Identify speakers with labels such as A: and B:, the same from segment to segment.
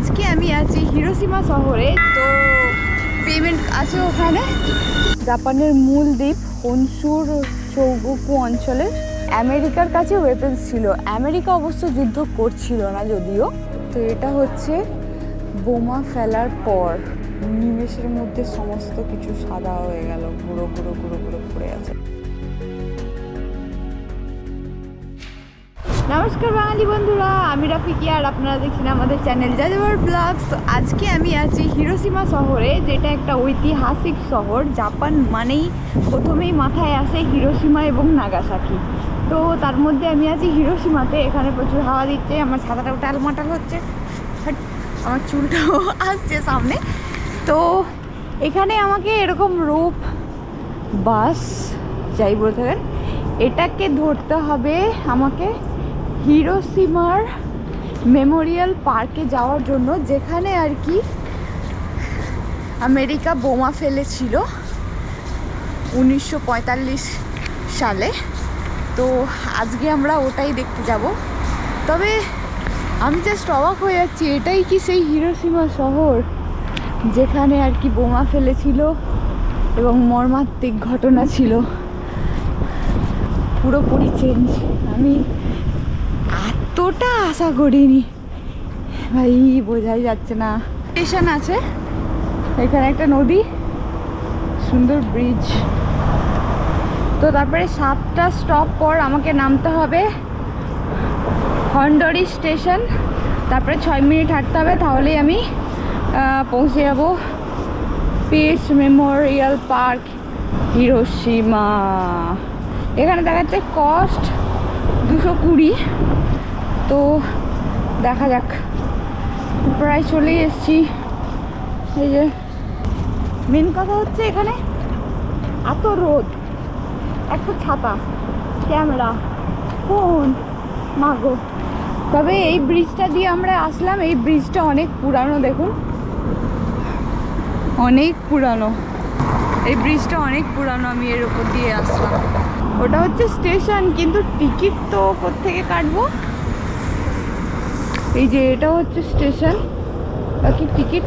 A: আজকে আমি আছি হিরোশিমা শহরে। তো পেমেন্ট আছে ওখানে। জাপানের মূল দ্বীপ হনসুর চৌগোকু অঞ্চলে আমেরিকার কাছে ওয়েপেন্স ছিল। আমেরিকা অবশ্য যুদ্ধ করছিল না যদিও। তো এটা হচ্ছে বোমা ফেলার পর নিমেষের মধ্যে সমস্ত কিছু সাদা হয়ে গেল, গুঁড়ো গুঁড়ো গুঁড়ো গুঁড়ো পড়ে আছে। নমস্কার বাঙালি বন্ধুরা, আমি রাফিকি আর আপনারা দেখছেন আমাদের চ্যানেল যাযাবর ব্লগস। তো আজকে আমি আছি হিরোশিমা শহরে, যেটা একটা ঐতিহাসিক শহর। জাপান মানেই প্রথমেই মাথায় আসে হিরোশিমা এবং নাগাসাকি। তো তার মধ্যে আমি আছি হিরোশিমাতে। এখানে প্রচুর হাওয়া দিচ্ছে, আমার ছাতাটাও টালমাটাল হচ্ছে, আমার চুলটাও আসছে সামনে। তো এখানে আমাকে এরকম রোপ বাস যাই বলতে থাকেন, এটাকে ধরতে হবে আমাকে হিরোশিমার মেমোরিয়াল পার্কে যাওয়ার জন্য, যেখানে আর কি আমেরিকা বোমা ফেলেছিল 1945 সালে। তো আজকে আমরা ওটাই দেখতে যাব। তবে আমি জাস্ট অবাক হয়ে যাচ্ছি, এটাই কি সেই হিরোশিমা শহর যেখানে আর কি বোমা ফেলেছিল এবং মর্মান্তিক ঘটনা ছিল? পুরোপুরি চেঞ্জ। আমি এতটা আশা করিনি ভাই, বোঝাই যাচ্ছে না। স্টেশন আছে এখানে, একটা নদী, সুন্দর ব্রিজ। তো তারপরে 7টা স্টপ পর আমাকে নামতে হবে হন্ডরি স্টেশন। তারপরে 6 মিনিট হাঁটতে হবে, তাহলেই আমি পৌঁছে যাব পিস মেমোরিয়াল পার্ক হিরোশিমা। এখানে দেখাচ্ছে কস্ট 220। তো দেখা যাক, প্রায় চলেই এসেছি। এই যে মেন কথা হচ্ছে, এখানে এত রোদ, একটা ছাতা, ক্যামেরা, ফোন, মাগো। তবে এই ব্রিজটা দিয়ে আমরা আসলাম, এই ব্রিজটা অনেক পুরানো, দেখুন অনেক পুরানো। এই ব্রিজটা অনেক পুরানো, আমি এর উপর দিয়ে আসলাম। ওটা হচ্ছে স্টেশন, কিন্তু টিকিট তো কোত্থেকে কাটবো? এই যে এটা হচ্ছে স্টেশন, বাকি টিকিট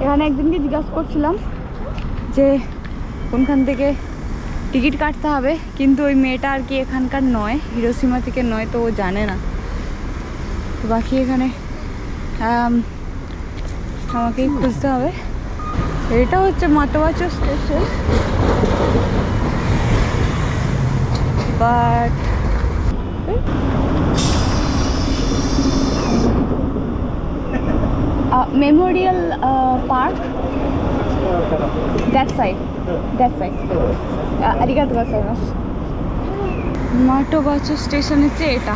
A: এখানে একজনকে জিজ্ঞাসা করছিলাম যে কোনখান থেকে টিকিট কাটতে হবে, কিন্তু ওই মেয়েটা আর কি এখানকার নয়, হিরোশিমা থেকে নয়, তো ও জানে না। বাকি এখানে আমাকেই খুঁজতে হবে। এটা হচ্ছে মাতোয়াচো station, but memorial park that side আরিগাতো গোজাইমাসু। মাতোয়াচো স্টেশন হচ্ছে এটা,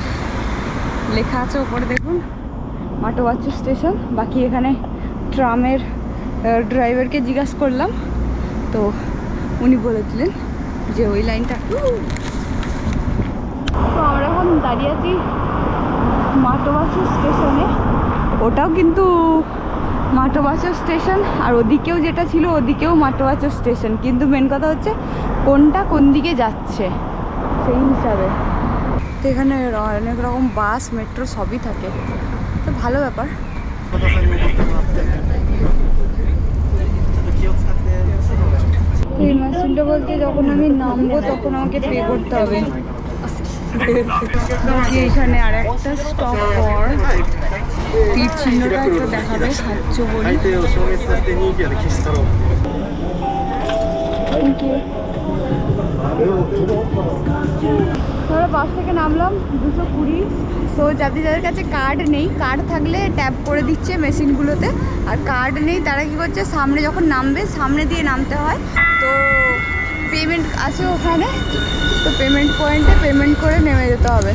A: লেখা আছে ওপরে দেখুন মাতোয়াচো স্টেশন। বাকি এখানে ট্রামের ড্রাইভারকে জিজ্ঞাসা করলাম, তো উনি বলে দিলেন যে ওই লাইনটা। তো আমরা এখন দাঁড়িয়ে আছি মাতোয়াচো স্টেশনে। ওটাও কিন্তু মাতোয়াচো স্টেশন, আর ওদিকেও যেটা ছিল ওদিকেও মাতোয়াচো স্টেশন, কিন্তু মেন কথা হচ্ছে কোনটা কোন দিকে যাচ্ছে সেই হিসাবে। তো এখানে অনেক রকম বাস, মেট্রো সবই থাকে, তো ভালো ব্যাপার। এই মেশিনটা বলতে যখন আমি নামবো তখন আমাকে পে করতে হবে। এখানে আর একটা স্টপ পর তীর চিহ্নটা একটু দেখাবে সাহায্য বলি। Thank you. ধরো বাস থেকে নামলাম 220। তো যাদের কাছে কার্ড নেই, কার্ড থাকলে ট্যাপ করে দিচ্ছে মেশিনগুলোতে, আর কার্ড নেই তারা কি করছে, সামনে যখন নামবে সামনে দিয়ে নামতে হয়। তো পেমেন্ট আছে ওখানে, তো পেমেন্ট পয়েন্টে পেমেন্ট করে নেমে যেতে হবে।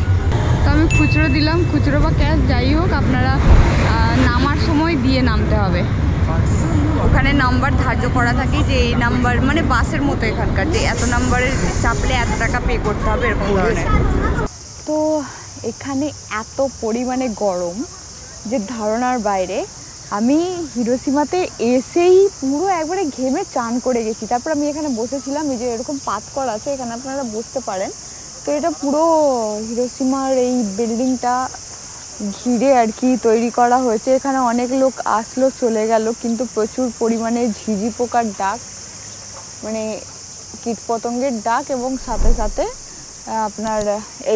A: তো আমি খুচরো দিলাম, খুচরো বা ক্যাশ যাই হোক, আপনারা নামার সময় দিয়ে নামতে হবে। ওখানে নাম্বার ধার্য করা থাকে যে এই নাম্বার, মানে বাসের মতো এখানকার, যে এত নাম্বারের চাপলে এত টাকা পে করতে হবে, এরকম ধরনের। তো এখানে এত পরিমাণে গরম যে ধারণার বাইরে। আমি হিরোশিমাতে এসেই পুরো একবারে ঘেমে চান করে গেছি। তারপর আমি এখানে বসেছিলাম, এই যে এরকম পাত করা আছে, এখানে আপনারা বসতে পারেন। তো এটা পুরো হিরোশিমার এই বিল্ডিংটা ঘিরে আর কি তৈরি করা হয়েছে। এখানে অনেক লোক আসলো চলে গেল, কিন্তু প্রচুর পরিমাণে ঝিঝি পোকার ডাক, মানে কীটপতঙ্গের ডাক, এবং সাথে সাথে আপনার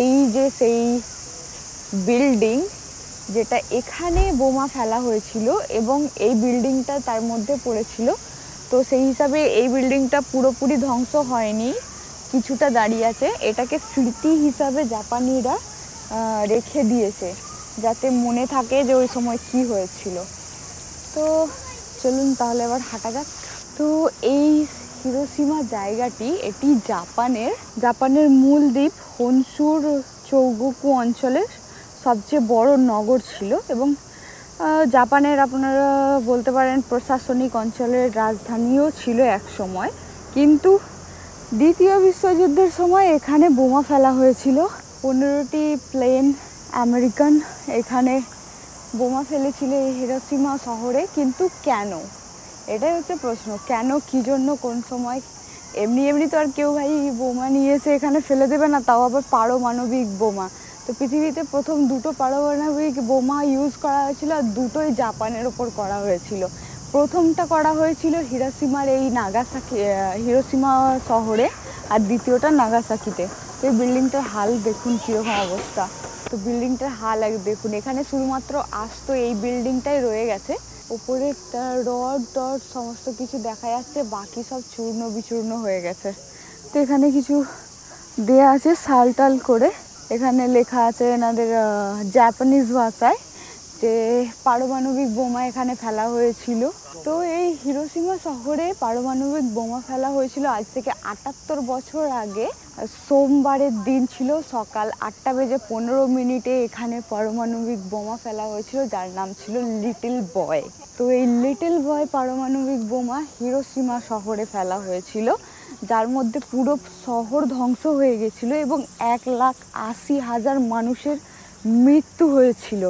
A: এই যে সেই বিল্ডিং যেটা এখানে বোমা ফেলা হয়েছিল এবং এই বিল্ডিংটা তার মধ্যে পড়েছিল, তো সেই হিসাবে এই বিল্ডিংটা পুরোপুরি ধ্বংস হয়নি, কিছুটা দাঁড়িয়ে আছে। এটাকে স্মৃতি হিসাবে জাপানিরা রেখে দিয়েছে, যাতে মনে থাকে যে ওই সময় কি হয়েছিল। তো চলুন তাহলে এবার হাঁটা যাক। তো এই হিরোশিমা জায়গাটি, এটি জাপানের মূল দ্বীপ হনসুর চৌগোকু অঞ্চলের সবচেয়ে বড় নগর ছিল এবং জাপানের আপনারা বলতে পারেন প্রশাসনিক অঞ্চলের রাজধানীও ছিল এক সময়। কিন্তু দ্বিতীয় বিশ্বযুদ্ধের সময় এখানে বোমা ফেলা হয়েছিল। 15টি প্লেন আমেরিকান এখানে বোমা ফেলেছিল এই হিরোশিমা শহরে। কিন্তু কেন, এটাই হচ্ছে প্রশ্ন, কেন, কী জন্য, কোন সময়? এমনি তো আর কেউ ভাই বোমা নিয়ে এসে এখানে ফেলে দেবে না, তাও আবার পারমাণবিক বোমা। তো পৃথিবীতে প্রথম 2টো পারমাণবিক বোমা ইউজ করা হয়েছিল, আর দুটোই জাপানের ওপর করা হয়েছিল। প্রথমটা করা হয়েছিল হিরোশিমার এই হিরোশিমা শহরে, আর দ্বিতীয়টা নাগাসাকিতে। তো এই বিল্ডিংটার হাল দেখুন কীরকম অবস্থা। তো বিল্ডিংটার হাল দেখুন, এখানে শুধুমাত্র আসতো এই বিল্ডিংটাই রয়ে গেছে। ওপরে রড টড সমস্ত কিছু দেখা যাচ্ছে, বাকি সব চূর্ণ বিচূর্ণ হয়ে গেছে। তো এখানে কিছু দেয়া আছে সাল টাল করে, এখানে লেখা আছে এনাদের জাপানিজ ভাষায় যে পারমাণবিক বোমা এখানে ফেলা হয়েছিল। তো এই হিরোশিমা শহরে পারমাণবিক বোমা ফেলা হয়েছিল আজ থেকে 78 বছর আগে। সোমবারের দিন ছিল, সকাল 8:15 এখানে পারমাণবিক বোমা ফেলা হয়েছিল, যার নাম ছিল লিটল বয়। তো এই লিটল বয় পারমাণবিক বোমা হিরোশিমা শহরে ফেলা হয়েছিল, যার মধ্যে পুরো শহর ধ্বংস হয়ে গেছিল এবং 1,80,000 মানুষের মৃত্যু হয়েছিল।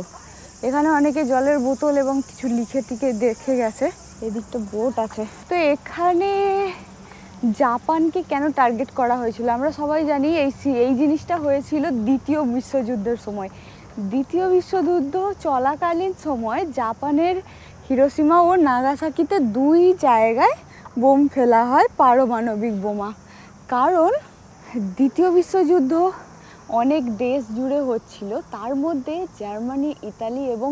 A: এখানে অনেকে জলের বোতল এবং কিছু লিখে টিকে দেখে গেছে। এদিকটা বোট আছে। তো এখানে জাপানকে কেন টার্গেট করা হয়েছিল আমরা সবাই জানি। এই জিনিসটা হয়েছিল দ্বিতীয় বিশ্বযুদ্ধের সময়। দ্বিতীয় বিশ্বযুদ্ধ চলাকালীন সময় জাপানের হিরোশিমা ও নাগাসাকিতে 2 জায়গায় বোম ফেলা হয়, পারমাণবিক বোমা। কারণ দ্বিতীয় বিশ্বযুদ্ধ অনেক দেশ জুড়ে হচ্ছিল, তার মধ্যে জার্মানি, ইতালি এবং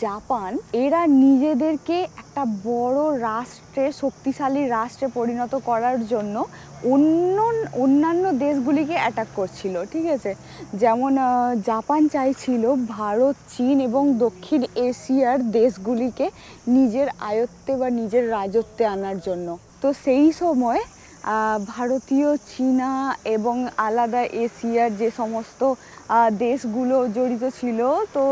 A: জাপান, এরা নিজেদেরকে একটা বড় রাষ্ট্রে, শক্তিশালী রাষ্ট্রে পরিণত করার জন্য অন্যান্য দেশগুলিকে অ্যাটাক করছিল, ঠিক আছে। যেমন জাপান চাইছিল ভারত, চীন এবং দক্ষিণ এশিয়ার দেশগুলিকে নিজের আয়ত্তে বা নিজের রাজত্বে আনার জন্য। তো সেই সময় ভারতীয়, চীনা এবং আলাদা এশিয়ার যে সমস্ত দেশগুলো জড়িত ছিল, তো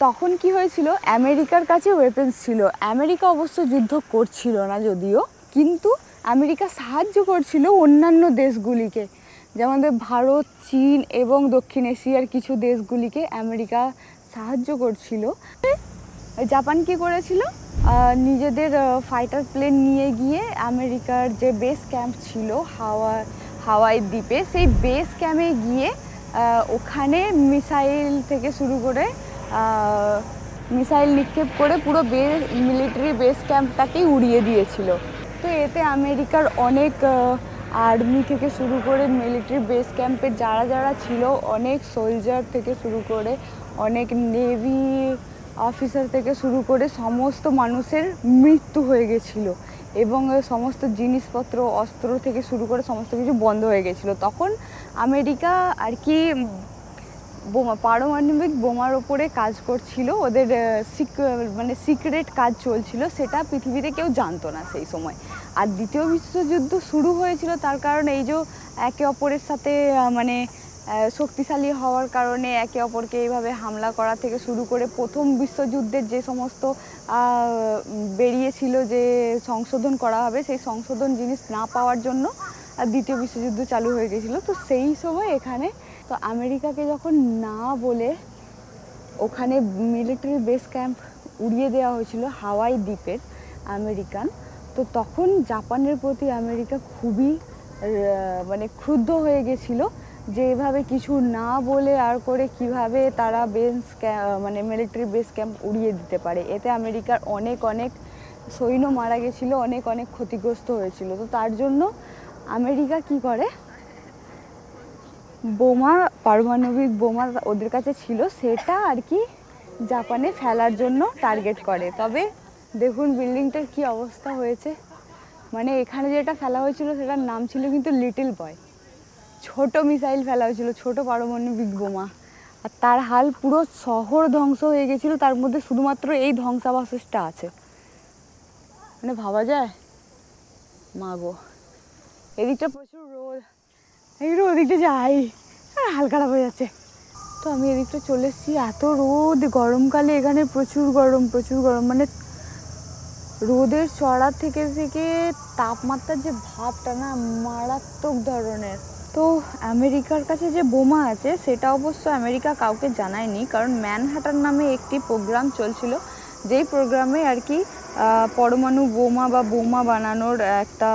A: তখন কি হয়েছিল, আমেরিকার কাছে ওয়েপেন্স ছিল। আমেরিকা অবশ্য যুদ্ধ করছিল না যদিও, কিন্তু আমেরিকা সাহায্য করছিল অন্যান্য দেশগুলিকে, যেমন ভারত, চীন এবং দক্ষিণ এশিয়ার কিছু দেশগুলিকে আমেরিকা সাহায্য করছিল। জাপান কি করেছিল, নিজেদের ফাইটার প্লেন নিয়ে গিয়ে আমেরিকার যে বেস ক্যাম্প ছিল হাওয়াই দ্বীপে, সেই বেস ক্যাম্পে গিয়ে ওখানে মিসাইল থেকে শুরু করে মিসাইল নিক্ষেপ করে পুরো মিলিটারি বেস ক্যাম্পটাকেই উড়িয়ে দিয়েছিল। তো এতে আমেরিকার অনেক আর্মি থেকে শুরু করে মিলিটারি বেস ক্যাম্পে যারা ছিল, অনেক সোলজার থেকে শুরু করে অনেক নেভি অফিসার থেকে শুরু করে সমস্ত মানুষের মৃত্যু হয়ে গেছিলো এবং সমস্ত জিনিসপত্র, অস্ত্র থেকে শুরু করে সমস্ত কিছু বন্ধ হয়ে গেছিলো। তখন আমেরিকা আর কি পারমাণবিক বোমার ওপরে কাজ করছিল, ওদের সিক্রেট কাজ চলছিল, সেটা পৃথিবীতে কেউ জানতো না সেই সময়। আর দ্বিতীয় বিশ্বযুদ্ধ শুরু হয়েছিল তার কারণে এই যে একে অপরের সাথে শক্তিশালী হওয়ার কারণে একে অপরকে এইভাবে হামলা করা থেকে শুরু করে প্রথম বিশ্বযুদ্ধের যে সমস্ত বেরিয়েছিল যে সংশোধন করা হবে, সেই সংশোধন জিনিস না পাওয়ার জন্য দ্বিতীয় বিশ্বযুদ্ধ চালু হয়ে গেছিলো। তো সেই সময় এখানে তো আমেরিকাকে যখন না বলে ওখানে মিলিটারি বেস ক্যাম্প উড়িয়ে দেওয়া হয়েছিল হাওয়াই দ্বীপের আমেরিকান। তো তখন জাপানের প্রতি আমেরিকা খুবই মানে ক্ষুব্ধ হয়ে গেছিল যে এভাবে কিছু না বলে আর করে কিভাবে তারা মানে মিলিটারি বেস ক্যাম্প উড়িয়ে দিতে পারে। এতে আমেরিকার অনেক অনেক সৈন্য মারা গেছিলো, অনেক অনেক ক্ষতিগ্রস্ত হয়েছিল। তো তার জন্য আমেরিকা কি করে, বোমা, পারমাণবিক বোমা ওদের কাছে ছিল, সেটা আর কি জাপানে ফেলার জন্য টার্গেট করে। তবে দেখুন বিল্ডিংটার কি অবস্থা হয়েছে। মানে এখানে যেটা ফেলা হয়েছিল সেটার নাম ছিল কিন্তু লিটল বয়, ছোট মিসাইল ফেলা হয়েছিল, ছোট পারমাণবিক বোমা। আর তার হাল পুরো শহর ধ্বংস হয়ে গেছিল, তার মধ্যে শুধুমাত্র এই ধ্বংসাবশেষটা আছে। মানে ভাবা যায়, মা গো। এদিকটা প্রচুর রোদ, একটু ওদিকটা যাই, হাল খারাপ হয়ে যাচ্ছে। তো আমি এদিকটা চলে এসেছি, এত রোদ, গরমকালে এখানে প্রচুর গরম, প্রচুর গরম। মানে রোদের চড়া থেকে থেকে তাপমাত্রার যে ভাবটা না, মারাত্মক ধরনের। তো আমেরিকার কাছে যে বোমা আছে সেটা অবশ্য আমেরিকা কাউকে জানায়নি, কারণ ম্যানহাটান নামে একটি প্রোগ্রাম চলছিল, যেই প্রোগ্রামে আর কি পরমাণু বোমা বা বোমা বানানোর একটা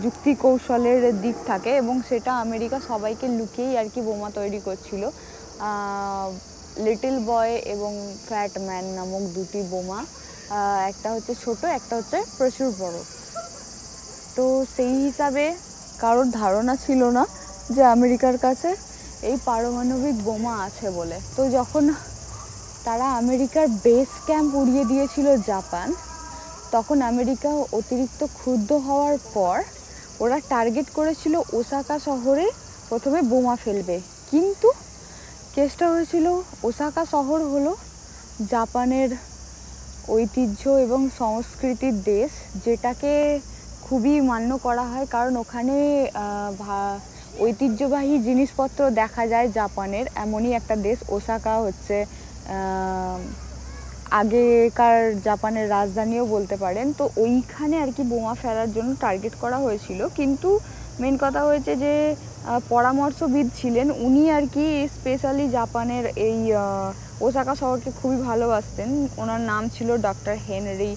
A: যুক্তি কৌশলের দিক থাকে, এবং সেটা আমেরিকা সবাইকে লুকিয়েই আর কি বোমা তৈরি করছিল। লিটল বয় এবং ফ্যাট ম্যান নামক দুটি বোমা, একটা হচ্ছে ছোট, একটা হচ্ছে প্রচুর বড়। তো সেই হিসাবে কারোর ধারণা ছিল না যে আমেরিকার কাছে এই পারমাণবিক বোমা আছে বলে। তো যখন তারা আমেরিকার বেস ক্যাম্প উড়িয়ে দিয়েছিল জাপান, তখন আমেরিকা অতিরিক্ত ক্ষুব্ধ হওয়ার পর ওরা টার্গেট করেছিল ওসাকা শহরে প্রথমে বোমা ফেলবে। কিন্তু কেসটা হয়েছিল, ওসাকা শহর হলো জাপানের ঐতিহ্য এবং সংস্কৃতির দেশ, যেটাকে খুবই মান্য করা হয়, কারণ ওখানে ঐতিহ্যবাহী জিনিসপত্র দেখা যায় জাপানের, এমনই একটা দেশ। ওসাকা হচ্ছে আগেকার জাপানের রাজধানীও বলতে পারেন। তো ওইখানে আর কি বোমা ফেলার জন্য টার্গেট করা হয়েছিল। কিন্তু মেন কথা হয়েছে যে পরামর্শবিদ ছিলেন, উনি আর কি স্পেশালি জাপানের এই ওসাকা শহরকে খুবই ভালোবাসতেন। ওনার নাম ছিল ডক্টর হেনরি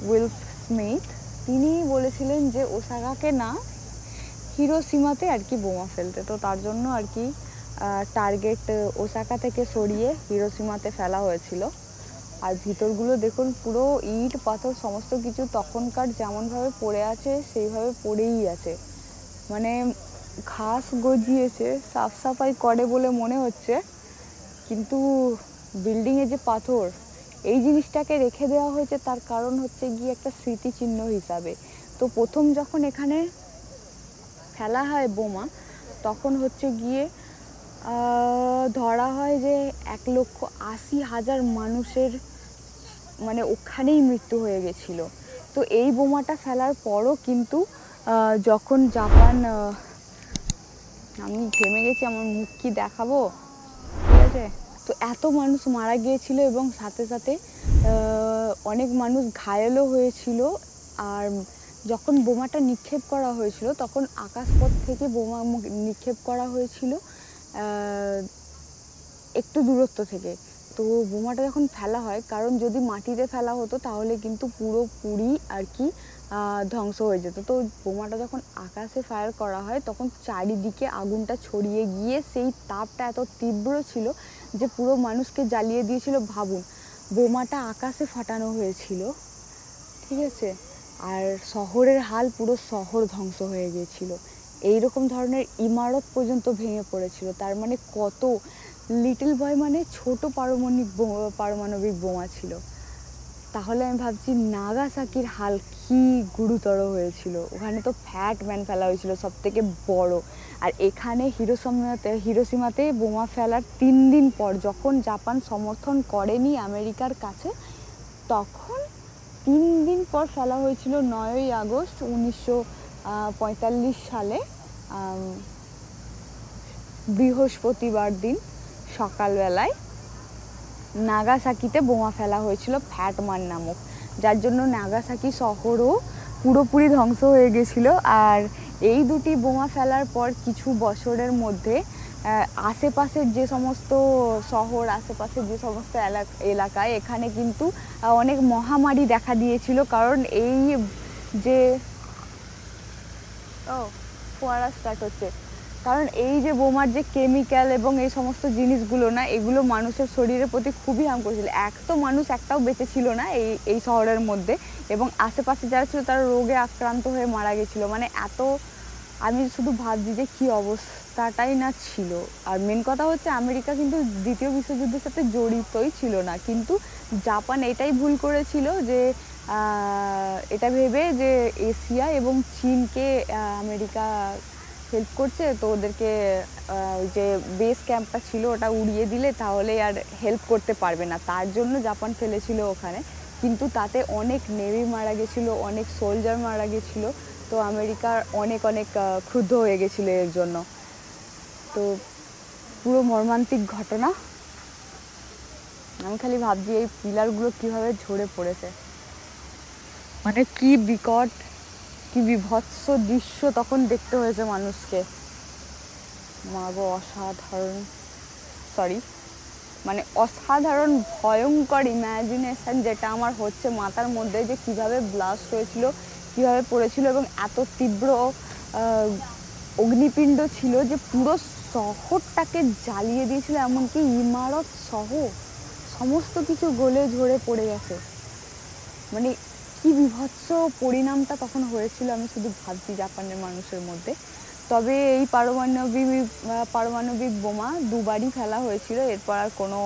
A: উইলফ স্মিথ। তিনি বলেছিলেন যে ওসাকাকে না, হিরোশিমাতে আর কি বোমা ফেলতে। তো তার জন্য আর কি টার্গেট ওসাকা থেকে সরিয়ে হিরোশিমাতে ফেলা হয়েছিল। আর ভিতরগুলো দেখুন, পুরো ইট পাথর সমস্ত কিছু তখনকার যেমনভাবে পড়ে আছে সেইভাবে পড়েই আছে। মানে ঘাস গজিয়েছে, সাফ সাফাই করে বলে মনে হচ্ছে, কিন্তু বিল্ডিংয়ে যে পাথর, এই জিনিসটাকে রেখে দেওয়া হয়েছে তার কারণ হচ্ছে গিয়ে একটা স্মৃতিচিহ্ন হিসাবে। তো প্রথম যখন এখানে ফেলা হয় বোমা, তখন হচ্ছে গিয়ে ধরা হয় যে 1,80,000 মানুষের মানে ওখানেই মৃত্যু হয়ে গেছিল। তো এই বোমাটা ফেলার পরও কিন্তু যখন জাপান, আমি ঘেমে গেছি, আমার মুখ কি দেখাবো, ঠিক আছে। তো এত মানুষ মারা গিয়েছিল এবং সাথে সাথে অনেক মানুষ ঘায়েলও হয়েছিল। আর যখন বোমাটা নিক্ষেপ করা হয়েছিল তখন আকাশপথ থেকে বোমা নিক্ষেপ করা হয়েছিল একটু দূরত্ব থেকে। তো বোমাটা যখন ফেলা হয়, কারণ যদি মাটিতে ফেলা হতো তাহলে কিন্তু পুরোপুরি আর কি ধ্বংস হয়ে যেত। তো বোমাটা যখন আকাশে ফায়ার করা হয় তখন চারিদিকে আগুনটা ছড়িয়ে গিয়ে সেই তাপটা এত তীব্র ছিল যে পুরো মানুষকে জ্বালিয়ে দিয়েছিল। ভাবুন, বোমাটা আকাশে ফাটানো হয়েছিল, ঠিক আছে, আর শহরের হাল, পুরো শহর ধ্বংস হয়ে গিয়েছিল। এইরকম ধরনের ইমারত পর্যন্ত ভেঙে পড়েছিল। তার মানে কত, লিটল বয় মানে ছোট পারমাণবিক বোমা ছিল। তাহলে আমি ভাবছি নাগাসাকির হাল কি গুরুতর হয়েছিল। ওখানে তো ফ্যাট ম্যান ফেলা হয়েছিল সব থেকে বড়। আর এখানে হিরোশিমাতে বোমা ফেলার 3 দিন পর, যখন জাপান সমর্থন করেনি আমেরিকার কাছে, তখন 3 দিন পর ফেলা হয়েছিল 9ই আগস্ট 1945 সালে, বৃহস্পতিবার দিন সকালবেলায় নাগাসাকিতে বোমা ফেলা হয়েছিল ফ্যাট ম্যান নামক, যার জন্য নাগাসাকি শহরও পুরোপুরি ধ্বংস হয়ে গেছিল। আর এই দুটি বোমা ফেলার পর কিছু বছরের মধ্যে আশেপাশের যে সমস্ত শহর, আশেপাশের যে সমস্ত এলাকায় এখানে কিন্তু অনেক মহামারী দেখা দিয়েছিল। কারণ এই যে ফোয়ারা স্টার্ট হচ্ছে, কারণ এই যে বোমার যে কেমিক্যাল এবং এই সমস্ত জিনিসগুলো না, এগুলো মানুষের শরীরের প্রতি খুবই হার্ম করেছিল। তো মানুষ একটাও বেঁচে ছিল না এই শহরের মধ্যে, এবং আশেপাশে যারা ছিল তারা রোগে আক্রান্ত হয়ে মারা গেছিলো। মানে এত, আমি শুধু ভাবছি যে কী অবস্থাটাই না ছিল। আর মেন কথা হচ্ছে আমেরিকা কিন্তু দ্বিতীয় বিশ্বযুদ্ধের সাথে জড়িতই ছিল না, কিন্তু জাপান এটাই ভুল করেছিল যে এটা ভেবে যে এশিয়া এবং চীনকে আমেরিকা হেল্প করছে, তো ওদেরকে ওই যে বেস ক্যাম্পটা ছিল ওটা উড়িয়ে দিলে তাহলে আর হেল্প করতে পারবে না, তার জন্য জাপান ফেলেছিল ওখানে। কিন্তু তাতে অনেক নেভি মারা গেছিলো, অনেক সোলজার মারা গেছিলো। তো আমেরিকার অনেক ক্ষুব্ধ হয়ে গেছিলো এর জন্য। তো পুরো মর্মান্তিক ঘটনা। আমি খালি ভাবছি এই পিলারগুলো কীভাবে ঝরে পড়েছে, মানে কি বিকট, কি বিভৎস দৃশ্য তখন দেখতে হয়েছে মানুষকে। মাগো অসাধারণ, মানে অসাধারণ ভয়ঙ্কর ইম্যাজিনেশন যেটা আমার হচ্ছে মাথার মধ্যে, যে কিভাবে ব্লাস্ট হয়েছিল, কিভাবে পড়েছিল, এবং এত তীব্র অগ্নিপিণ্ড ছিল যে পুরো শহরটাকে জ্বালিয়ে দিয়েছিল। এমনকি ইমারত সহ সমস্ত কিছু গলে ঝরে পড়ে গেছে। মানে কি বিভৎস পরিণামটা তখন হয়েছিল আমি শুধু ভাবছি জাপানের মানুষের মধ্যে। তবে এই পারমাণবিক বোমা দুবারই ফেলা হয়েছিল, এরপর আর কোনো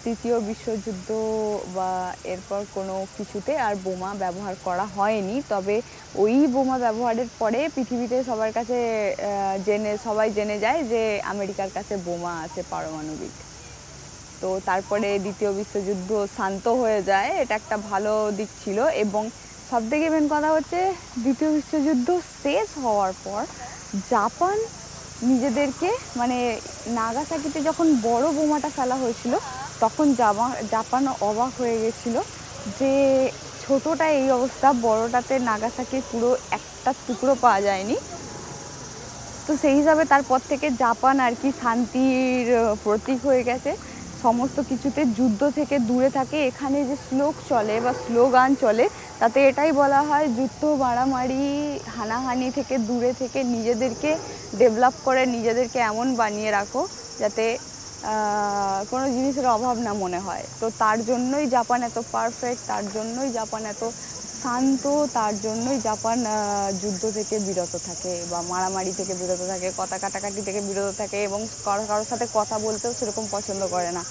A: তৃতীয় বিশ্বযুদ্ধ বা এরপর কোনো কিছুতে আর বোমা ব্যবহার করা হয়নি। তবে ওই বোমা ব্যবহারের পরে পৃথিবীতে সবার কাছে সবাই জেনে যায় যে আমেরিকার কাছে বোমা আছে পারমাণবিক। তো তারপরে দ্বিতীয় বিশ্বযুদ্ধ শান্ত হয়ে যায়, এটা একটা ভালো দিক ছিল। এবং সবথেকে মেন কথা হচ্ছে দ্বিতীয় বিশ্বযুদ্ধ শেষ হওয়ার পর জাপান নিজেদেরকে, মানে নাগাসাকিতে যখন বড় বোমাটা ফেলা হয়েছিল তখন জাপান অবাক হয়ে গেছিল যে ছোটোটা এই অবস্থা, বড়টাতে নাগাসাকির পুরো একটা টুকরো পাওয়া যায়নি। তো সেই হিসাবে তারপর থেকে জাপান আর কি শান্তির প্রতীক হয়ে গেছে, সমস্ত কিছুতে যুদ্ধ থেকে দূরে থাকে। এখানে যে শ্লোক চলে বা স্লোগান চলে তাতে এটাই বলা হয়, যুদ্ধ মারামারি হানাহানি থেকে দূরে থেকে নিজেদেরকে ডেভেলপ করে, নিজেদেরকে এমন বানিয়ে রাখো যাতে কোনো জিনিসের অভাব না মনে হয়। তো তার জন্যই জাপান এত পারফেক্ট, তার জন্যই জাপান এত শান্ত, তার জন্যই জাপান যুদ্ধ থেকে বিরত থাকে বা মারামারি থেকে বিরত থাকে, কথা কাটাকাটি থেকে বিরত থাকে, এবং কারোর সাথে কথা বলতেও সেরকম পছন্দ করে না।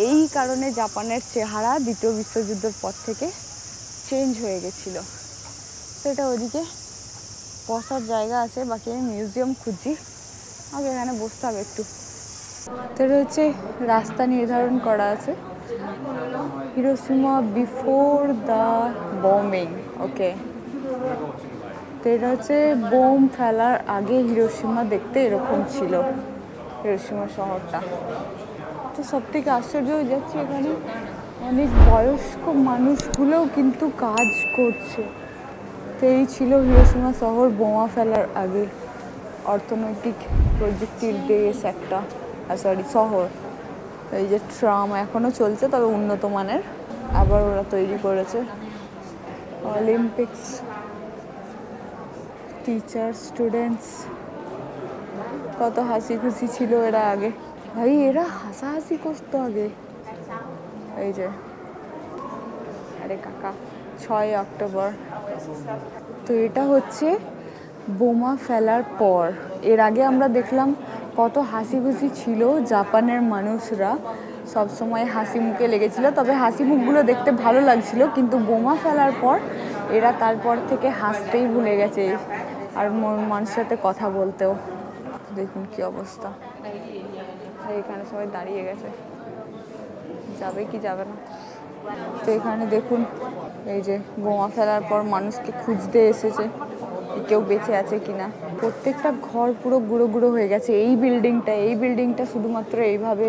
A: এই কারণে জাপানের চেহারা দ্বিতীয় বিশ্বযুদ্ধের পর থেকে চেঞ্জ হয়ে গেছিল। সেটা ওদিকে বসার জায়গা আছে, বাকি আমি মিউজিয়াম খুঁজছি, আগে এখানে বসতে হবে একটু। তো এটা হচ্ছে রাস্তা নির্ধারণ করা আছে, হিরোশিমা বিফোর দ্য বম্বিং। ওকে, তো এটা হচ্ছে বোম ফেলার আগে হিরোশিমা দেখতে এরকম ছিল, হিরোশিমা শহরটা। তো সব থেকে আশ্চর্য হয়ে যাচ্ছে এখানে অনেক বয়স্ক মানুষগুলোও কিন্তু কাজ করছে। তো এই ছিল হিরোশিমা শহর বোমা ফেলার আগে, অর্থনৈতিক প্রযুক্তির দেশ একটা, শহর। এই যে ট্রাম এখনও চলছে, তবে উন্নত মানের, আবার ওরা তৈরি করেছে। অলিম্পিক্স, টিচার, স্টুডেন্টস, কত হাসি খুশি ছিল এরা আগে। ভাই এরা হাসাহাসি করতো আগে। এই যে আরে কাকা, 6 অক্টোবর। তো এটা হচ্ছে বোমা ফেলার পর। এর আগে আমরা দেখলাম কত হাসি খুশি ছিল জাপানের মানুষরা, সবসময় হাসি মুখে লেগেছিল। তবে হাসি মুখগুলো দেখতে ভালো লাগছিল, কিন্তু বোমা ফেলার পর এরা তারপর থেকে হাসতেই ভুলে গেছে, আর মানুষের সাথে কথা বলতেও। দেখুন কি অবস্থা, এখানে সবাই দাঁড়িয়ে গেছে, যাবে কি যাবে না। তো এখানে দেখুন এই যে বোমা ফেলার পর মানুষকে খুঁজতে এসেছে কেউ বেঁচে আছে কিনা। প্রত্যেকটা ঘর পুরো গুঁড়ো গুঁড়ো হয়ে গেছে। এই বিল্ডিংটা শুধুমাত্র এইভাবে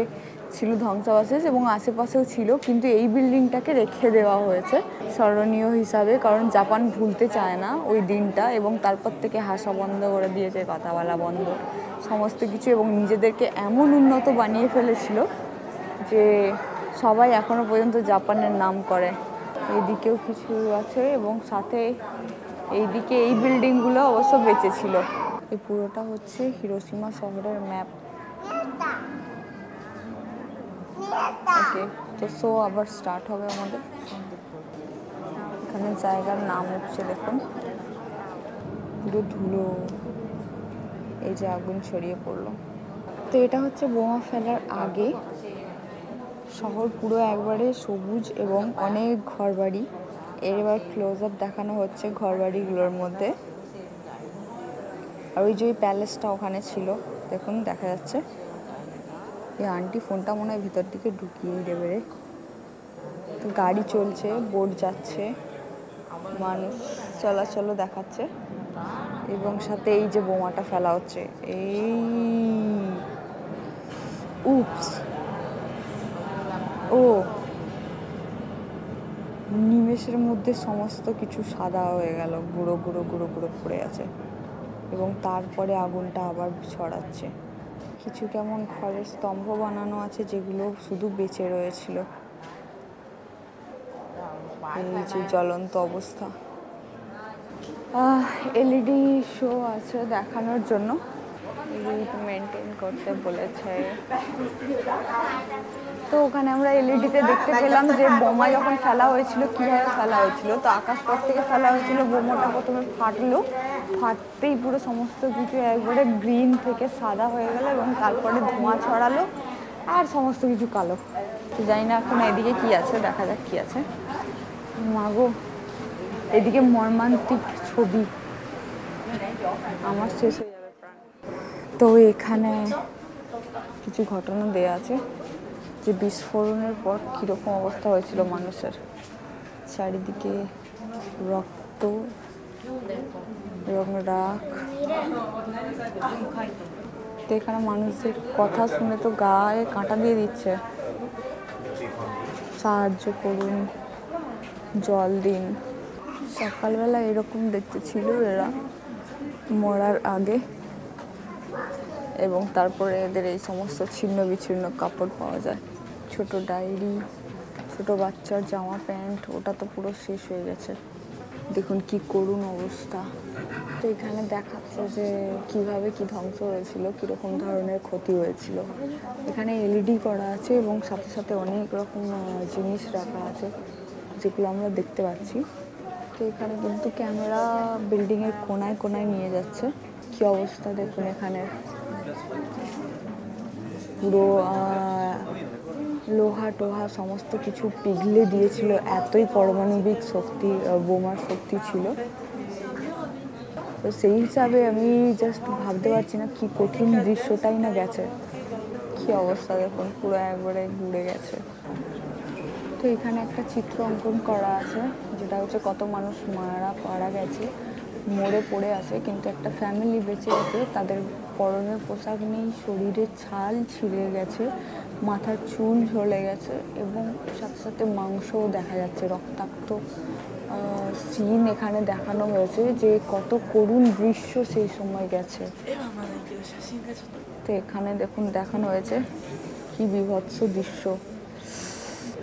A: ছিল ধ্বংসাবশেষ এবং আশেপাশেও ছিল, কিন্তু এই বিল্ডিংটাকে রেখে দেওয়া হয়েছে স্মরণীয় হিসাবে, কারণ জাপান ভুলতে চায় না ওই দিনটা, এবং তারপর থেকে হাসা বন্ধ করে দিয়েছে, কথা বলা বন্ধ, সমস্ত কিছু, এবং নিজেদেরকে এমন উন্নত বানিয়ে ফেলেছিল যে সবাই এখনো পর্যন্ত জাপানের নাম করে। এইদিকেও কিছু আছে এবং সাথে এইদিকে এই বিল্ডিংগুলো অবশ্য বেঁচে ছিল। এই পুরোটা হচ্ছে হিরোশিমা শহরের ম্যাপ। ওকে, তো শো আবার স্টার্ট হবে আমাদের। এখানে জায়গার নাম হচ্ছে, দেখুন পুরো ধুলো, এই যে আগুন ছড়িয়ে পড়লো। তো এটা হচ্ছে বোমা ফেলার আগে, শহর পুরো একবারে সবুজ এবং অনেক ঘরবাড়ি। এবার ক্লোজ আপ দেখানো হচ্ছে ঘরবাড়িগুলোর মধ্যে। আর ওই যে ওই প্যালেসটা ওখানে ছিল, দেখুন দেখা যাচ্ছে। এই আন্টি ফোনটা মনে হয় ভিতর দিকে ঢুকিয়েই দেবে রে। তো গাড়ি চলছে, বোট যাচ্ছে, মানুষ চলাচলও দেখাচ্ছে, এবং সাথে এই যে বোমাটা ফেলা হচ্ছে, এই উপস, ও নিমেষের মধ্যে সমস্ত কিছু সাদা হয়ে গেল, গুঁড়ো গুঁড়ো গুঁড়ো গুঁড়ো পড়ে আছে, এবং তারপরে আগুনটা আবার ছড়াচ্ছে। কিছু কেমন খড়ের স্তম্ভ বানানো আছে যেগুলো শুধু বেঁচে রয়েছিল। এই যে জ্বলন্ত অবস্থা। এলইডি শো আছে দেখানোর জন্য, মেনটেন করতে বলেছে। তো ওখানে আমরা এলইডিতে দেখতে পেলাম যে বোমা যখন ফেলা হয়েছিল কীভাবে ফেলা হয়েছিল। তো আকাশপথ থেকে ফেলা হয়েছিল, বোমাটা প্রথমে ফাটলো, ফাটতেই পুরো সমস্ত কিছু একবারে গ্রিন থেকে সাদা হয়ে গেল, এবং তারপরে ধোঁয়া ছড়ালো আর সমস্ত কিছু কালো। তো জানি না এখন এদিকে কি আছে, দেখা যাক কি আছে। মাগো, এদিকে মর্মান্তিক ছবি, আমার শেষ হয়ে যাবে প্রাণ। তো এখানে কিছু ঘটনা দেয়া আছে যে বিস্ফোরণের পর কীরকম অবস্থা হয়েছিল মানুষের। চারিদিকে রক্ত এবং রাখ। তো এখানে মানুষদের কথা শুনে তো গায়ে কাঁটা দিয়ে দিচ্ছে, সাহায্য করুন, জল দিন। সকালবেলা এরকম দেখতে ছিল এরা মরার আগে, এবং তারপরে এদের এই সমস্ত ছিন্ন বিচ্ছিন্ন কাপড় পাওয়া যায়, ছোট ডায়েরি, ছোট বাচ্চার জামা প্যান্ট, ওটা তো পুরো শেষ হয়ে গেছে। দেখুন কি করুণ অবস্থা। তো এখানে দেখাচ্ছে যে কিভাবে কি ধ্বংস হয়েছিল, কীরকম ধরনের ক্ষতি হয়েছিল। এখানে এলইডি করা আছে এবং সাথে সাথে অনেক রকম জিনিস রাখা আছে যেগুলো আমরা দেখতে পাচ্ছি। তো এখানে কিন্তু ক্যামেরা বিল্ডিংয়ের কোনায় কোনায় নিয়ে যাচ্ছে। কি অবস্থা দেখুন, এখানে পুরো লোহা টোহা সমস্ত কিছু পিঘলে দিয়েছিল, এতই পারমাণবিক শক্তি, বোমার শক্তি ছিল। তো সেই হিসাবে আমি জাস্ট ভাবতে পারছি না কি কঠিন দৃশ্যটাই না গেছে। কি অবস্থা দেখুন, পুরো একবারে ঘুরে গেছে। তো এখানে একটা চিত্র অঙ্কন করা আছে, যেটা হচ্ছে কত মানুষ মারা গেছে, মরে পড়ে আছে, কিন্তু একটা ফ্যামিলি বেঁচে আছে। তাদের পরনের পোশাক নেই, শরীরের ছাল ছিঁড়ে গেছে, মাথার চুল ঝরে গেছে, এবং সাথে সাথে মাংসও দেখা যাচ্ছে, রক্তাক্ত সিন এখানে দেখানো হয়েছে, যে কত করুণ দৃশ্য সেই সময় গেছে। তো এখানে দেখুন দেখানো হয়েছে কি বিভৎস দৃশ্য,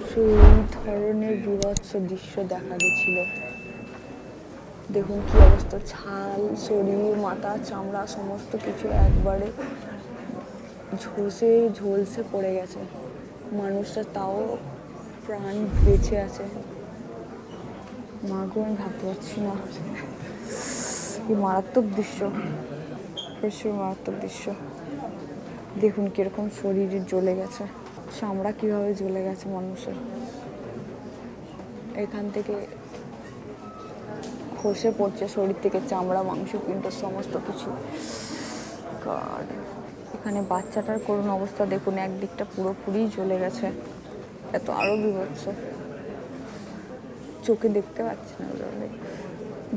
A: সেই ধরনের বিভৎস দৃশ্য দেখা গেছিল। দেখুন কি অবস্থা, ছাল, শরীর, মাথা, চামড়া সমস্ত কিছু একবারে ঝলসে পড়ে গেছে। মানুষটা তাও প্রাণ বেঁচে আছে। মাগো, আমি ভাবতে পারছি না, কি মারাত্মক দৃশ্য, প্রচুর মারাত্মক দৃশ্য। দেখুন কিরকম শরীরে জ্বলে গেছে, চামড়া কিভাবে জ্বলে গেছে মানুষের। এখান থেকে খসে পড়ছে শরীর থেকে চামড়া, মাংস, পিণ্ড সমস্ত কিছু। এখানে বাচ্চাটার করুণ অবস্থা দেখুন, একদিকটা পুরোপুরি জ্বলে গেছে। এত আরো বিভৎস, চোখে দেখতে পাচ্ছি না,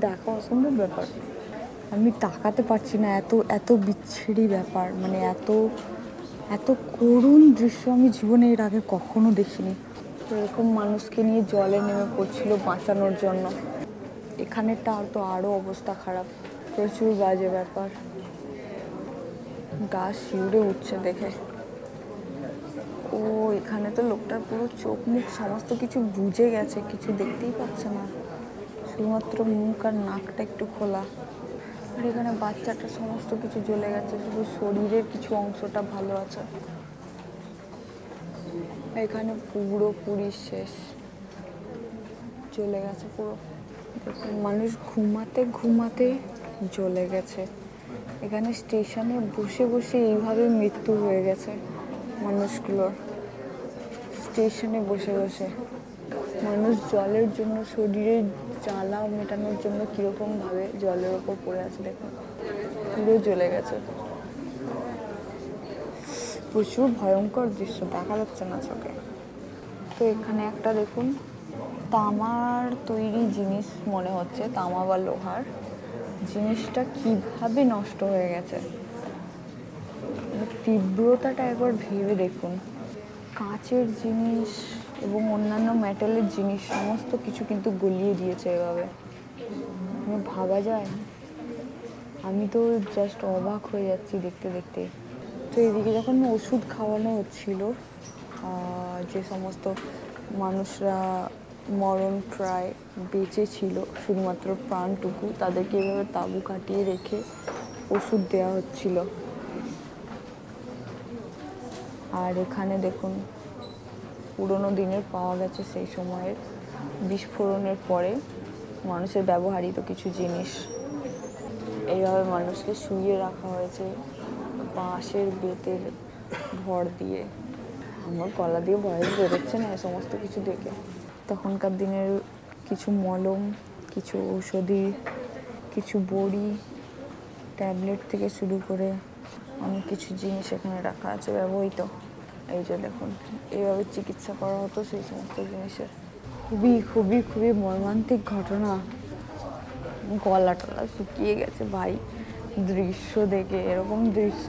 A: দেখা অসম্ভব ব্যাপার। আমি তাকাতে পারছি না, এত এত বিচ্ছিরি ব্যাপার, মানে এত করুণ দৃশ্য আমি জীবনে এর আগে কখনো দেখিনি। এরকম মানুষকে নিয়ে জলে নেমে পড়ছিল বাঁচানোর জন্য। এখানেরটা তো আরও অবস্থা খারাপ, প্রচুর বাজে ব্যাপার। গা শিউরে উঠছে দেখে। ও এখানে তো লোকটার পুরো চোখ মুখ সমস্ত কিছু বুজে গেছে, কিছু দেখতেই পাচ্ছে না, শুধুমাত্র মুখ আর নাকটা একটু খোলা। আর এখানে বাচ্চাটা সমস্ত কিছু জ্বলে গেছে, শুধু শরীরের কিছু অংশটা ভালো আছে। এখানে পুরোপুরি শেষ, চলে গেছে পুরো। মানুষ ঘুমাতে ঘুমাতে জ্বলে গেছে। এখানে স্টেশনে বসে বসে এইভাবে মৃত্যু হয়ে গেছে মানুষগুলোর। স্টেশনে বসে বসে মানুষ জলের জন্য, শরীরের জ্বালা মেটানোর জন্য কীরকমভাবে জলের ওপর পড়ে আছে দেখুন, পুরো জ্বলে গেছে। প্রচুর ভয়ঙ্কর দৃশ্য, দেখা যাচ্ছে না চোখে। তো এখানে একটা দেখুন তামার তৈরি জিনিস মনে হচ্ছে, তামা বা লোহার জিনিসটা কিভাবে নষ্ট হয়ে গেছে, তীব্রতাটা একবার ভেবে দেখুন। কাঁচের জিনিস এবং অন্যান্য মেটালের জিনিস সমস্ত কিছু কিন্তু গলিয়ে দিয়েছে এভাবে, ভাবা যায়। আমি তো জাস্ট অবাক হয়ে যাচ্ছি দেখতে দেখতে। তো এদিকে যখন ওষুধ খাওয়ানো হচ্ছিল, যে সমস্ত মানুষরা মরণ প্রায় বেঁচে ছিল, শুধুমাত্র প্রাণটুকু, তাদেরকে এভাবে তাঁবু কাটিয়ে রেখে ওষুধ দেওয়া হচ্ছিল। আর এখানে দেখুন পুরোনো দিনের পাওয়া গেছে সেই সময়ের বিস্ফোরণের পরে মানুষের ব্যবহৃত কিছু জিনিস। এইভাবে মানুষকে শুইয়ে রাখা হয়েছে বাঁশের বেতের ভর দিয়ে। আমার গলা দিয়ে ভয়েস বেরোচ্ছে না সমস্ত কিছু দেখে। তখনকার দিনের কিছু মলম, কিছু ঔষধি, কিছু বড়ি, ট্যাবলেট থেকে শুরু করে অনেক কিছু জিনিস এখানে রাখা আছে ব্যবহৃত। এই যে দেখুন, এইভাবে চিকিৎসা করা হতো সেই সমস্ত জিনিসের। খুবই খুবই খুবই মর্মান্তিক ঘটনা। গলা টলা শুকিয়ে গেছে ভাই দৃশ্য দেখে। এরকম দৃশ্য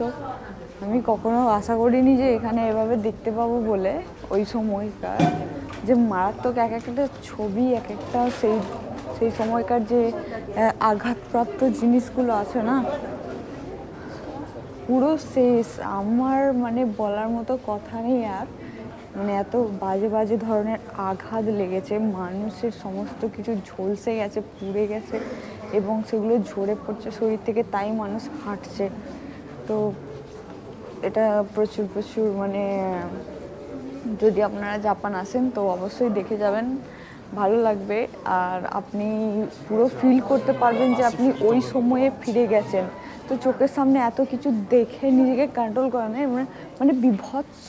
A: আমি কখনো আশা করিনি যে এখানে এভাবে দেখতে পাবো বলে। ওই সময়কার যে মারাত্মক এক একটা ছবি, এক একটা সেই সময়কার যে আঘাতপ্রাপ্ত জিনিসগুলো আছে না, পুরো শেষ। আমার মানে বলার মতো কথা নেই আর। মানে এত বাজে বাজে ধরনের আঘাত লেগেছে, মানুষের সমস্ত কিছু ঝলসে গেছে, পুড়ে গেছে এবং সেগুলো ঝরে পড়ছে শরীর থেকে, তাই মানুষ হাঁটছে। তো এটা প্রচুর প্রচুর মানে যদি আপনারা জাপান আসেন তো অবশ্যই দেখে যাবেন, ভালো লাগবে। আর আপনি পুরো ফিল করতে পারবেন যে আপনি ওই সময়ে ফিরে গেছেন। তো চোখের সামনে এত কিছু দেখে নিজেকে কন্ট্রোল করা নেই, মানে বিভৎস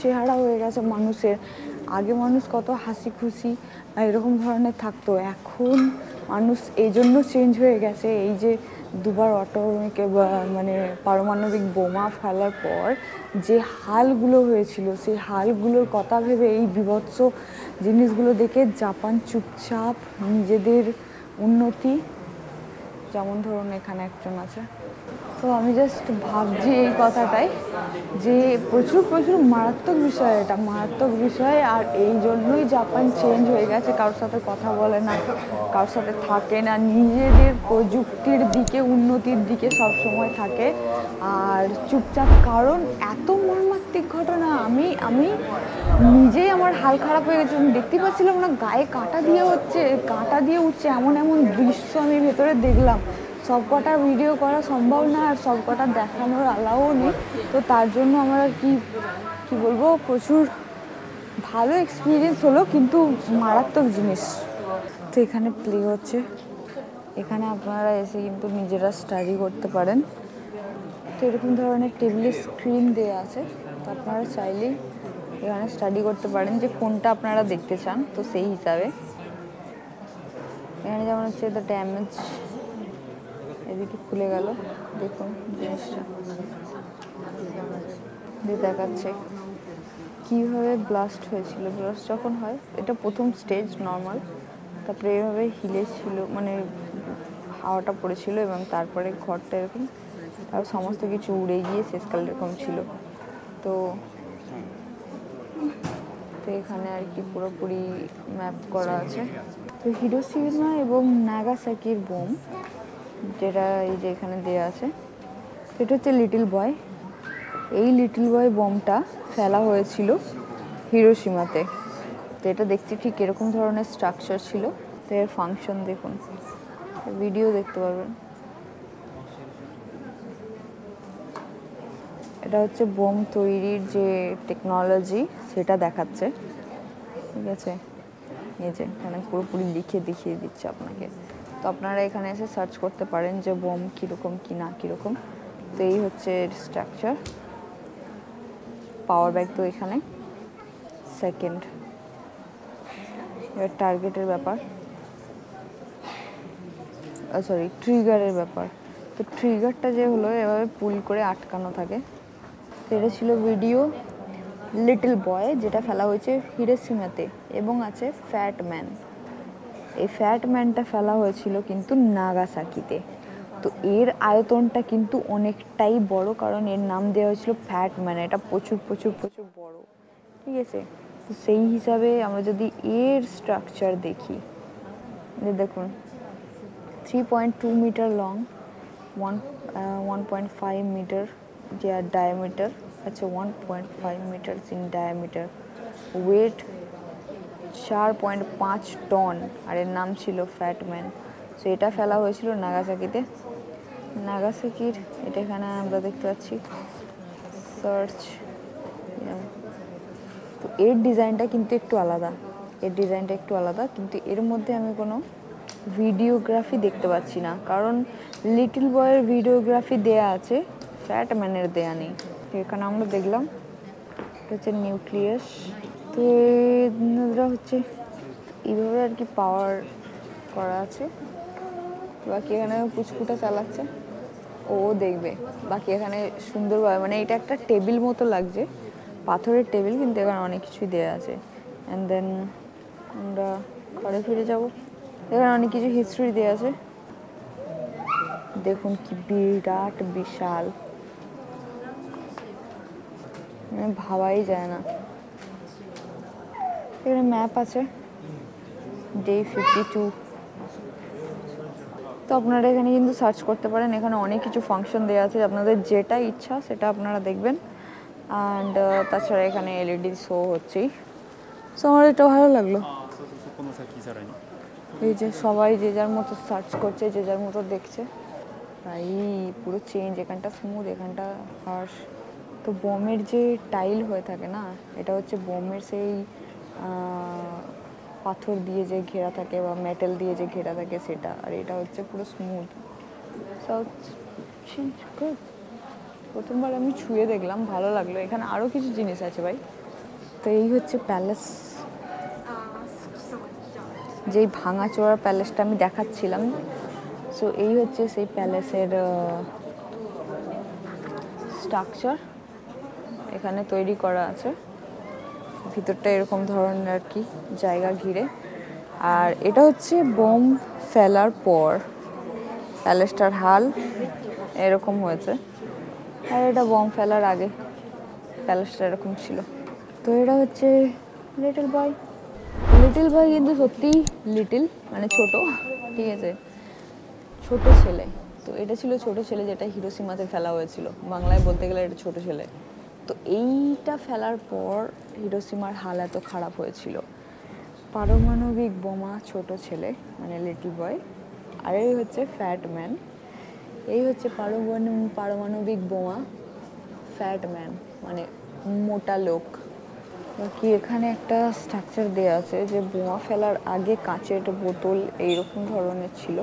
A: চেহারা হয়ে গেছে মানুষের। আগে মানুষ কত হাসি খুশি এরকম ধরনের থাকতো, এখন মানুষ এই জন্য চেঞ্জ হয়ে গেছে। এই যে দুবার অটোমিকে মানে পারমাণবিক বোমা ফেলার পর যে হালগুলো হয়েছিল, সেই হালগুলোর কথা ভেবে এই বিভৎস জিনিসগুলো দেখে জাপান চুপচাপ নিজেদের উন্নতি, যেমন ধরুন এখানে একজন আছে, তো আমি জাস্ট ভাবছি এই কথাটাই যে প্রচুর প্রচুর মারাত্মক বিষয়, এটা মারাত্মক বিষয়। আর এই জন্যই জাপান চেঞ্জ হয়ে গেছে, কারোর সাথে কথা বলে না, কারোর সাথে থাকে না, নিজেদের প্রযুক্তির দিকে, উন্নতির দিকে সব সময় থাকে আর চুপচাপ। কারণ এত মর্মান্তিক ঘটনা, আমি নিজেই আমার হাল খারাপ হয়ে গেছে। আমি দেখতেই পাচ্ছিলাম না, গায়ে কাঁটা দিয়ে উঠছে এমন এমন দৃশ্য আমি ভেতরে দেখলাম। সব কটা ভিডিও করা সম্ভব না আর সব কটা দেখানোর অ্যালাউও নেই। তো তার জন্য আমরা কি বলবো, প্রচুর ভালো এক্সপিরিয়েন্স হলো, কিন্তু মারাত্মক জিনিস। তো এখানে প্লে হচ্ছে, এখানে আপনারা এসে কিন্তু নিজেরা স্টাডি করতে পারেন। তো এরকম ধরনের টেবিলের স্ক্রিন দেওয়া আছে, তো আপনারা চাইলেই এখানে স্টাডি করতে পারেন যে কোনটা আপনারা দেখতে চান। তো সেই হিসাবে এখানে যেমন হচ্ছে দ্য ড্যামেজ, এদিকে খুলে গেল, দেখুন জিনিসটা দিয়ে দেখাচ্ছে কীভাবে ব্লাস্ট হয়েছিল। ব্লাস্ট যখন হয়, এটা প্রথম স্টেজ নর্মাল, তারপরে এভাবে হিলেছিল, মানে হাওয়াটা পড়েছিল এবং তারপরে ঘরটা এরকম আর সমস্ত কিছু উড়ে গিয়ে শেষকাল এরকম ছিল। তো এখানে আর কি পুরোপুরি ম্যাপ করা আছে। তো হিরোশিমা এবং নাগাসাকির বোম, যেটা এই যে এখানে দেওয়া আছে, এটা হচ্ছে লিটল বয়। এই লিটল বয় বোমটা ফেলা হয়েছিল হিরোশিমাতে। তো এটা দেখতে ঠিক এরকম ধরনের স্ট্রাকচার ছিল। তো এর ফাংশন দেখুন, ভিডিও দেখতে পারবেন। এটা হচ্ছে বোম তৈরির যে টেকনোলজি সেটা দেখাচ্ছে, ঠিক আছে। এই যে এখানে পুরোপুরি লিখে দেখিয়ে দিচ্ছে আপনাকে। তো আপনারা এখানে এসে সার্চ করতে পারেন যে বোম কীরকম কি না কীরকম। তো এই হচ্ছে এর স্ট্রাকচার। পাওয়ার ব্যাগ তো এখানে সেকেন্ড। এবার টার্গেটের ব্যাপার, সরি ট্রিগারের ব্যাপার। তো ট্রিগারটা যে হলো এভাবে পুল করে আটকানো থাকে। তো এটা ছিল ভিডিও লিটল বয়, যেটা ফেলা হয়েছে হিরোশিমাতে। এবং আছে ফ্যাট ম্যান। এই ফ্যাট ম্যানটা ফেলা হয়েছিল কিন্তু নাগাসাকিতে। তো এর আয়তনটা কিন্তু অনেকটাই বড়, কারণ এর নাম দেওয়া হয়েছিল ফ্যাট ম্যান। এটা প্রচুর প্রচুর প্রচুর বড়, ঠিক আছে। তো সেই হিসাবে আমরা যদি এর স্ট্রাকচার দেখি, দেখুন 3.2 মিটার লং, 1.5 মিটার যে ডায়ামিটার আছে, 1.5 metre in diameter, weight 4.5 ton, আর এর নাম ছিল ফ্যাটম্যান। সো এটা ফেলা হয়েছিল নাগাসাকিতে। নাগাসাকির এটা এখানে আমরা দেখতে পাচ্ছি সার্চ। তো এর ডিজাইনটা কিন্তু একটু আলাদা, কিন্তু এর মধ্যে আমি কোনো ভিডিওগ্রাফি দেখতে পাচ্ছি না, কারণ লিটল বয়ের ভিডিওগ্রাফি দেয়া আছে, ফ্যাট ম্যানের দেয়া নেই। এখানে আমরা দেখলাম এটা হচ্ছে নিউক্লিয়াস। তো এরা হচ্ছে এইভাবে আর কি পাওয়ার করা আছে। বাকি এখানে পুচকুটা চালাচ্ছে, ও দেখবে। বাকি এখানে সুন্দরভাবে, মানে এটা একটা টেবিল মতো লাগছে, পাথরের টেবিল, কিন্তু এখানে অনেক কিছুই দেওয়া আছে। অ্যান্ড দেন আমরা ঘরে ফিরে যাব। এখানে অনেক কিছু হিস্ট্রি দেওয়া আছে, দেখুন কি বিরাট বিশাল, ভাবাই যায় না। এখানে ম্যাপ আছে, ডে 52। তো আপনারা এখানে কিন্তু সার্চ করতে পারেন, এখানে অনেক কিছু ফাংশন দেওয়া আছে, আপনাদের যেটা ইচ্ছা সেটা আপনারা দেখবেন। অ্যান্ড তাছাড়া এখানে এলইডি শো হচ্ছেই। সো আমার এটা ভালো লাগলো। এই যে সবাই যে যার মতো সার্চ করছে, যে যার মতো দেখছে। তাই পুরো চেঞ্জ, এখানটা স্মুথ, এখানটা হার্শ। তো বোমের যে টাইল হয়ে থাকে না, এটা হচ্ছে বোমের সেই পাথর দিয়ে যে ঘেরা থাকে বা মেটাল দিয়ে যে ঘেরা থাকে সেটা, আর এটা হচ্ছে পুরো স্মুথ। গুড। প্রথমবার আমি ছুঁয়ে দেখলাম, ভালো লাগলো। এখানে আরও কিছু জিনিস আছে ভাই। তো এই হচ্ছে প্যালেস, যেই ভাঙাচোরা প্যালেসটা আমি দেখাচ্ছিলাম। সো এই হচ্ছে সেই প্যালেসের স্ট্রাকচার, এখানে তৈরি করা আছে। ভিতরটা এরকম ধরনের আর কি জায়গা ঘিরে। আর এটা হচ্ছে বোম ফেলার পর প্যালেসটার হাল এরকম হয়েছে, আর এটা বোম ফেলার আগে প্যালেসটা এরকম ছিল। তো এটা হচ্ছে লিটল বয়। লিটল বয় কিন্তু সত্যিই লিটল, মানে ছোট, ঠিক আছে, ছোট ছেলে। তো এটা ছিল ছোট ছেলে, যেটা হিরোশিমাতে ফেলা হয়েছিল। বাংলায় বলতে গেলে এটা ছোট ছেলে। তো এইটা ফেলার পর হিরোশিমার হাল এত খারাপ হয়েছিল। পারমাণবিক বোমা ছোট ছেলে, মানে লিটল বয়। আর এই হচ্ছে ফ্যাট ম্যান। এই হচ্ছে পারমাণবিক বোমা, ফ্যাট ম্যান মানে মোটা লোক। বাকি এখানে একটা স্ট্রাকচার দেওয়া আছে যে বোমা ফেলার আগে কাঁচের বোতল এইরকম ধরনের ছিল।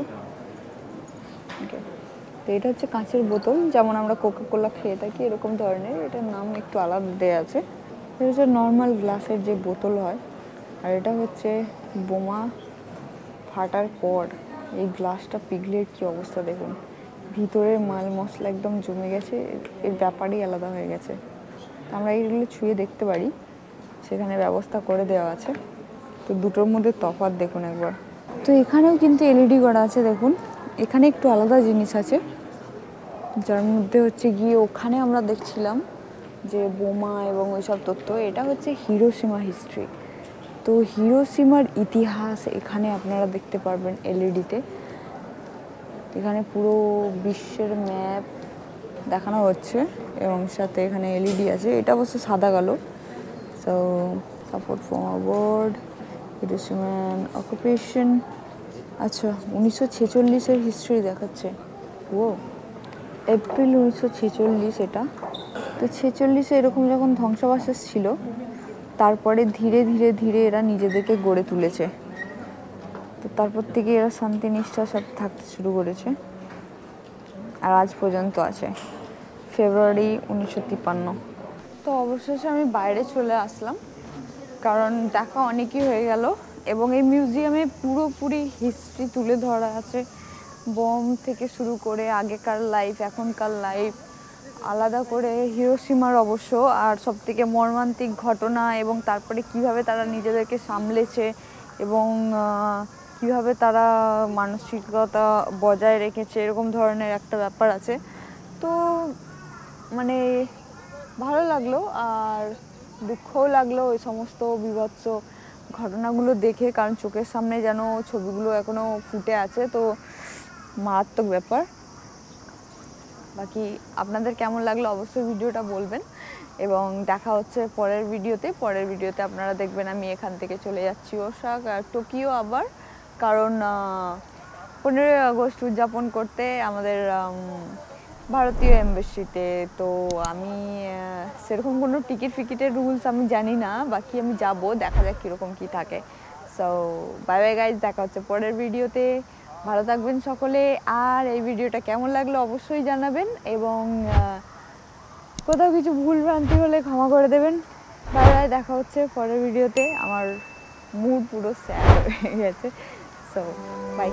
A: তো এটা হচ্ছে কাঁচের বোতল, যেমন আমরা কোকা কোলা খেয়ে থাকি এরকম ধরনের, এটার নাম একটু আলাদা দেওয়া আছে। এটা হচ্ছে নর্মাল গ্লাসের যে বোতল হয়। আর এটা হচ্ছে বোমা ফাটার পর এই গ্লাসটা পিঘলের কী অবস্থা দেখুন, ভিতরের মাল মশলা একদম জমে গেছে, এর ব্যাপারই আলাদা হয়ে গেছে। আমরা এইগুলো ছুঁয়ে দেখতে পারি, সেখানে ব্যবস্থা করে দেওয়া আছে। তো দুটোর মধ্যে তফাৎ দেখুন একবার। তো এখানেও কিন্তু এলইডি করা আছে, দেখুন এখানে একটু আলাদা জিনিস আছে, যার মধ্যে হচ্ছে গিয়ে ওখানে আমরা দেখছিলাম যে বোমা এবং ওইসব তথ্য। এটা হচ্ছে হিরোশিমা হিস্ট্রি। তো হিরোশিমার ইতিহাস এখানে আপনারা দেখতে পারবেন এলইডিতে। এখানে পুরো বিশ্বের ম্যাপ দেখানো হচ্ছে এবং সাথে এখানে এলইডি আছে। এটা অবশ্য সাদা কালো। সো সাপোর্ট ফ্রম অ্যাওয়ার্ড, হিরোশিমান অকুপেশন। আচ্ছা, 1946-এর হিস্ট্রি দেখাচ্ছে। ও এপ্রিল 1946 এটা। তো 46-এ এরকম যখন ধ্বংসাবশেষ ছিল, তারপরে ধীরে ধীরে ধীরে এরা নিজেদেরকে গড়ে তুলেছে। তো তারপর থেকে এরা শান্তি নিষ্ঠার সাথে থাকতে শুরু করেছে আর আজ পর্যন্ত আছে। ফেব্রুয়ারি 1953। তো অবশেষে আমি বাইরে চলে আসলাম, কারণ দেখা অনেকই হয়ে গেল এবং এই মিউজিয়ামে পুরোপুরি হিস্ট্রি তুলে ধরা আছে। বম থেকে শুরু করে আগেকার লাইফ, এখনকার লাইফ, আলাদা করে হিরোশিমার অবশ্য, আর সবথেকে মর্মান্তিক ঘটনা এবং তারপরে কিভাবে তারা নিজেদেরকে সামলেছে এবং কিভাবে তারা মানসিকতা বজায় রেখেছে, এরকম ধরনের একটা ব্যাপার আছে। তো মানে ভালো লাগলো আর দুঃখও লাগলো ওই সমস্ত বীভৎস ঘটনাগুলো দেখে, কারণ চোখের সামনে যেন ছবিগুলো এখনও ফুটে আছে। তো মারাত্মক ব্যাপার। বাকি আপনাদের কেমন লাগলো অবশ্যই ভিডিওটা বলবেন এবং দেখা হচ্ছে পরের ভিডিওতে। পরের ভিডিওতে আপনারা দেখবেন আমি এখান থেকে চলে যাচ্ছি ওসাকা টোকিও আবার, কারণ 15ই আগস্ট উদযাপন করতে আমাদের ভারতীয় এমবেসিতে। তো আমি সেরকম কোনো টিকিটের রুলস আমি জানি না, বাকি আমি যাব, দেখা যাক কীরকম কী থাকে। সো বাই বাই গাইজ, দেখা হচ্ছে পরের ভিডিওতে। ভালো থাকবেন সকলে, আর এই ভিডিওটা কেমন লাগলো অবশ্যই জানাবেন এবং কোথাও কিছু ভুলভ্রান্তি হলে ক্ষমা করে দেবেন। বাই বাই, দেখা হচ্ছে পরের ভিডিওতে। আমার মুড পুরো স্যাড হয়ে গেছে। So by.